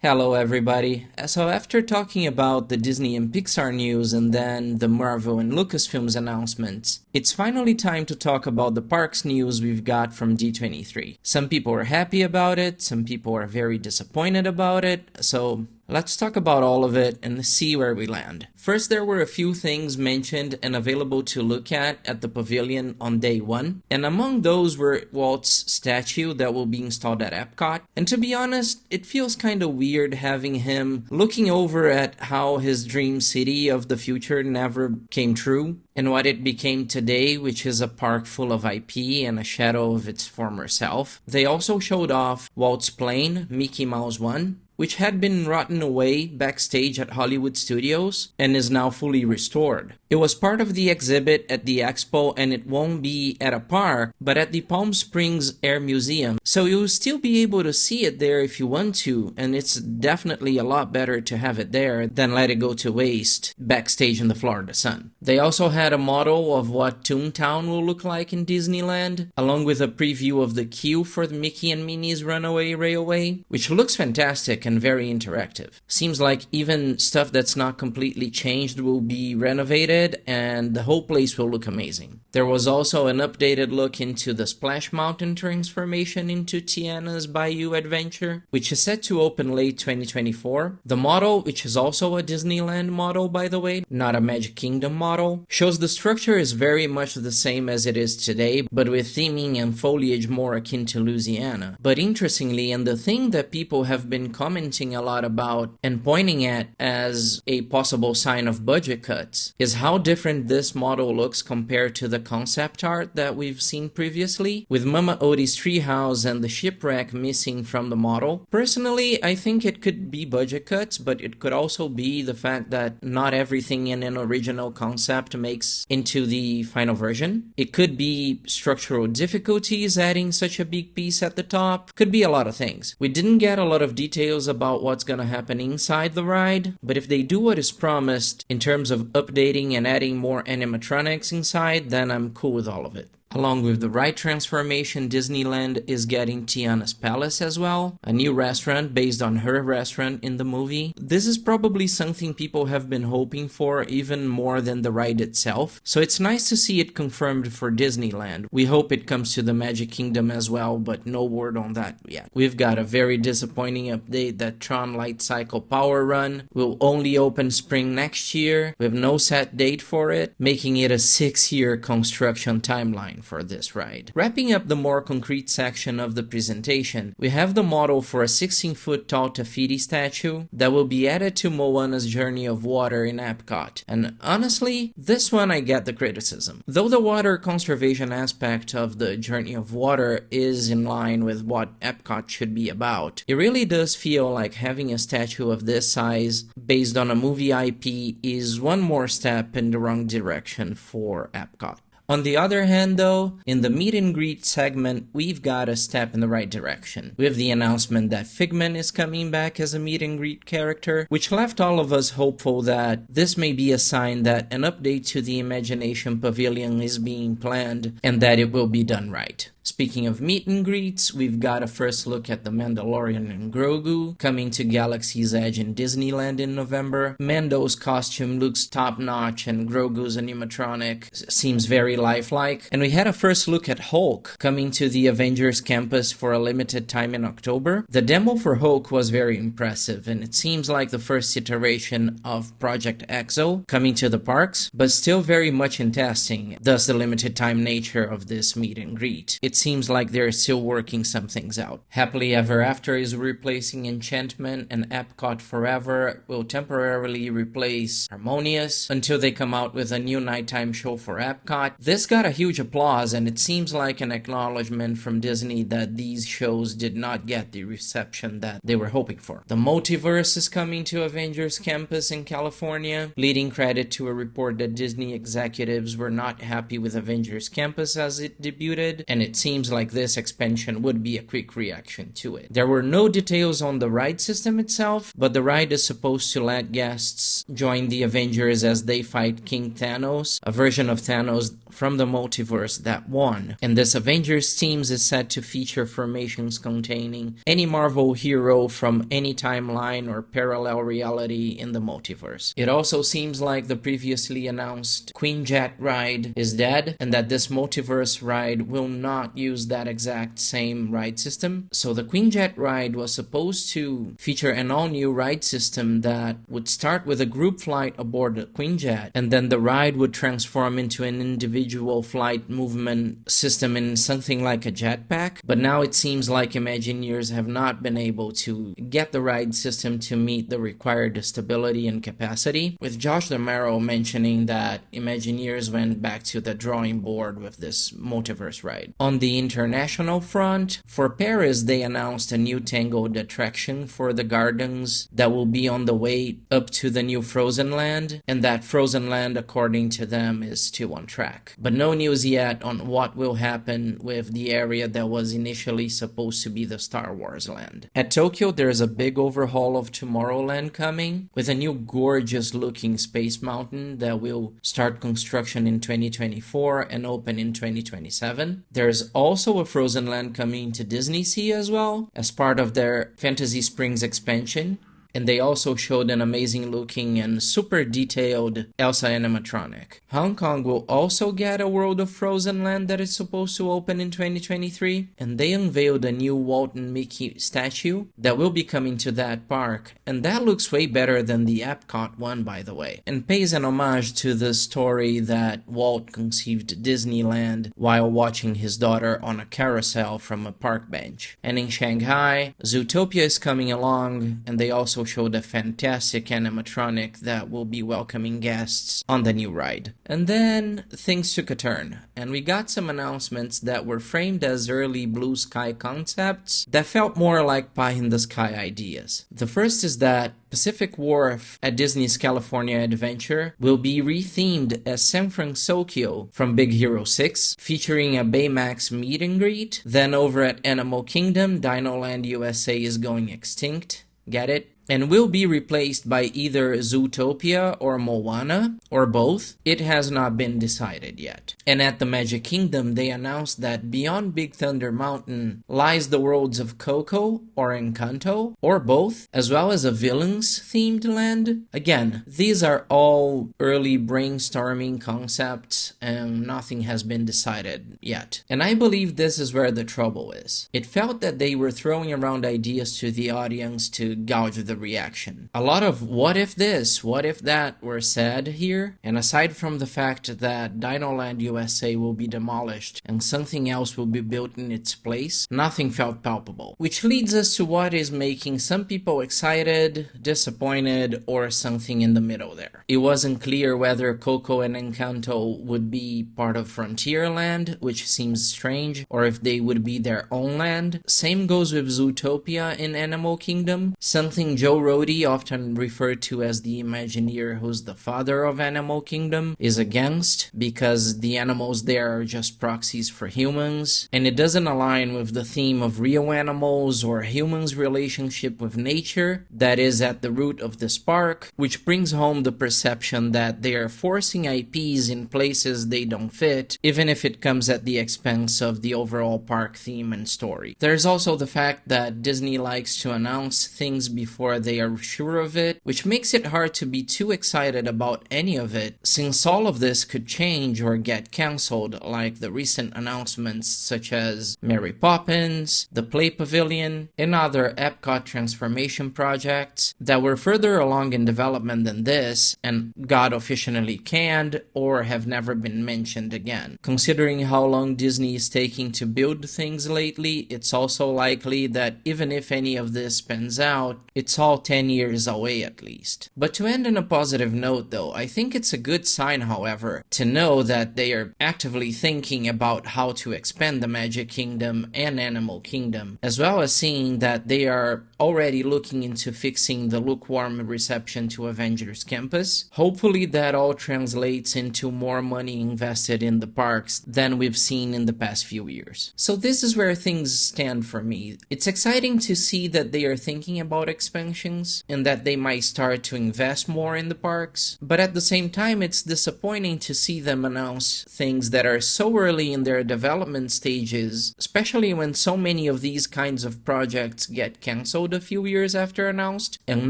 Hello, everybody. So, after talking about the Disney and Pixar news and then the Marvel and Lucasfilms announcements, it's finally time to talk about the parks news we've got from D23. Some people are happy about it, some people are very disappointed about it, so let's talk about all of it and see where we land. First, there were a few things mentioned and available to look at the pavilion on day one, and among those were Walt's statue that will be installed at Epcot. And to be honest, it feels kinda weird having him looking over at how his dream city of the future never came true, and what it became today, which is a park full of IP and a shadow of its former self. They also showed off Walt's plane, Mickey Mouse One, which had been rotten away backstage at Hollywood Studios and is now fully restored. It was part of the exhibit at the expo, and it won't be at a park, but at the Palm Springs Air Museum, so you'll still be able to see it there if you want to, and it's definitely a lot better to have it there than let it go to waste backstage in the Florida sun. They also had a model of what Toontown will look like in Disneyland, along with a preview of the queue for the Mickey and Minnie's Runaway Railway, which looks fantastic and very interactive. Seems like even stuff that's not completely changed will be renovated and the whole place will look amazing. There was also an updated look into the Splash Mountain transformation into Tiana's Bayou Adventure, which is set to open late 2024. The model, which is also a Disneyland model by the way, not a Magic Kingdom model, shows the structure is very much the same as it is today, but with theming and foliage more akin to Louisiana. But interestingly, and the thing that people have been commenting a lot about and pointing at as a possible sign of budget cuts, is how different this model looks compared to the concept art that we've seen previously, with Mama Odie's treehouse and the shipwreck missing from the model. Personally, I think it could be budget cuts, but it could also be the fact that not everything in an original concept makes into the final version. It could be structural difficulties adding such a big piece at the top. Could be a lot of things. We didn't get a lot of details about what's gonna happen inside the ride, but if they do what is promised in terms of updating and adding more animatronics inside, then I'm cool with all of it. Along with the ride transformation, Disneyland is getting Tiana's Palace as well, a new restaurant based on her restaurant in the movie. This is probably something people have been hoping for even more than the ride itself, so it's nice to see it confirmed for Disneyland. We hope it comes to the Magic Kingdom as well, but no word on that yet. We've got a very disappointing update that Tron Light Cycle Power Run will only open spring next year, with no set date for it, making it a 6-year construction timeline for this ride. Wrapping up the more concrete section of the presentation, we have the model for a 16-foot tall Tafiti statue that will be added to Moana's Journey of Water in Epcot. And honestly, this one I get the criticism. Though the water conservation aspect of the Journey of Water is in line with what Epcot should be about, it really does feel like having a statue of this size based on a movie IP is one more step in the wrong direction for Epcot. On the other hand though, in the meet and greet segment, we've got a step in the right direction, with the announcement that Figment is coming back as a meet and greet character, which left all of us hopeful that this may be a sign that an update to the Imagination Pavilion is being planned and that it will be done right. Speaking of meet and greets, we've got a first look at the Mandalorian and Grogu coming to Galaxy's Edge in Disneyland in November. Mando's costume looks top-notch and Grogu's animatronic seems very lifelike. And we had a first look at Hulk coming to the Avengers campus for a limited time in October. The demo for Hulk was very impressive, and it seems like the first iteration of Project EXO coming to the parks, but still very much in testing, thus the limited time nature of this meet and greet. It seems like they're still working some things out. Happily Ever After is replacing Enchantment, and Epcot Forever will temporarily replace Harmonious until they come out with a new nighttime show for Epcot. This got a huge applause, and it seems like an acknowledgement from Disney that these shows did not get the reception that they were hoping for. The Multiverse is coming to Avengers Campus in California, leading credit to a report that Disney executives were not happy with Avengers Campus as it debuted, and it seems like this expansion would be a quick reaction to it. There were no details on the ride system itself, but the ride is supposed to let guests join the Avengers as they fight King Thanos, a version of Thanos from the multiverse that won, and this Avengers team is said to feature formations containing any Marvel hero from any timeline or parallel reality in the multiverse. It also seems like the previously announced Quinjet ride is dead, and that this multiverse ride will not use that exact same ride system. So the Quinjet ride was supposed to feature an all-new ride system that would start with a group flight aboard the Quinjet, and then the ride would transform into an individual flight movement system in something like a jetpack. But now it seems like Imagineers have not been able to get the ride system to meet the required stability and capacity, with Josh D'Amaro mentioning that Imagineers went back to the drawing board with this multiverse ride. On the international front, for Paris they announced a new Tangled attraction for the gardens that will be on the way up to the new Frozen Land, and that Frozen Land, according to them, is still on track. But no news yet on what will happen with the area that was initially supposed to be the Star Wars land. At Tokyo, there's a big overhaul of Tomorrowland coming, with a new gorgeous looking Space Mountain that will start construction in 2024 and open in 2027. There's also a Frozen Land coming to Disney Sea as well, as part of their Fantasy Springs expansion. And they also showed an amazing looking and super detailed Elsa animatronic. Hong Kong will also get a World of Frozen Land that is supposed to open in 2023, and they unveiled a new Walt and Mickey statue that will be coming to that park, and that looks way better than the Epcot one, by the way, and pays an homage to the story that Walt conceived Disneyland while watching his daughter on a carousel from a park bench. And in Shanghai, Zootopia is coming along, and they also showed a fantastic animatronic that will be welcoming guests on the new ride. And then things took a turn, and we got some announcements that were framed as early blue sky concepts that felt more like pie in the sky ideas. The first is that Pacific Wharf at Disney's California Adventure will be rethemed as San Francisco from Big Hero 6, featuring a Baymax meet and greet. Then over at Animal Kingdom, Dinoland USA is going extinct. Get it? And will be replaced by either Zootopia or Moana, or both. It has not been decided yet. And at the Magic Kingdom, they announced that beyond Big Thunder Mountain lies the worlds of Coco or Encanto, or both, as well as a villains-themed land. Again, these are all early brainstorming concepts, and nothing has been decided yet. And I believe this is where the trouble is. It felt that they were throwing around ideas to the audience to gauge the reaction. A lot of what if this, what if that were said here, and aside from the fact that Dinoland USA will be demolished and something else will be built in its place, nothing felt palpable. Which leads us to what is making some people excited, disappointed, or something in the middle there. It wasn't clear whether Coco and Encanto would be part of Frontierland, which seems strange, or if they would be their own land. Same goes with Zootopia in Animal Kingdom, something Joe Rohde, often referred to as the Imagineer who's the father of Animal Kingdom, is against, because the animals there are just proxies for humans, and it doesn't align with the theme of real animals or humans' relationship with nature that is at the root of this park, which brings home the perception that they are forcing IPs in places they don't fit, even if it comes at the expense of the overall park theme and story. There's also the fact that Disney likes to announce things before they are sure of it, which makes it hard to be too excited about any of it, since all of this could change or get cancelled, like the recent announcements such as Mary Poppins, the Play Pavilion, and other Epcot transformation projects that were further along in development than this and got officially canned or have never been mentioned again. Considering how long Disney is taking to build things lately, it's also likely that even if any of this pans out, it's all 10 years away at least. But to end on a positive note though, I think it's a good sign, however, to know that they are actively thinking about how to expand the Magic Kingdom and Animal Kingdom, as well as seeing that they are already looking into fixing the lukewarm reception to Avengers Campus. Hopefully that all translates into more money invested in the parks than we've seen in the past few years. So this is where things stand for me. It's exciting to see that they are thinking about expansions and that they might start to invest more in the parks, but at the same time it's disappointing to see them announce things that are so early in their development stages, especially when so many of these kinds of projects get cancelled a few years after announced, and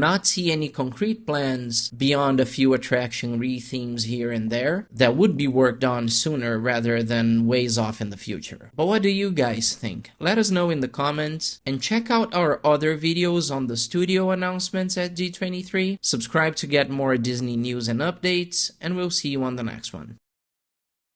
not see any concrete plans beyond a few attraction re-themes here and there that would be worked on sooner rather than ways off in the future. But what do you guys think? Let us know in the comments, and check out our other videos on the studio announcements at D23. Subscribe to get more Disney news and updates, and we'll see you on the next one.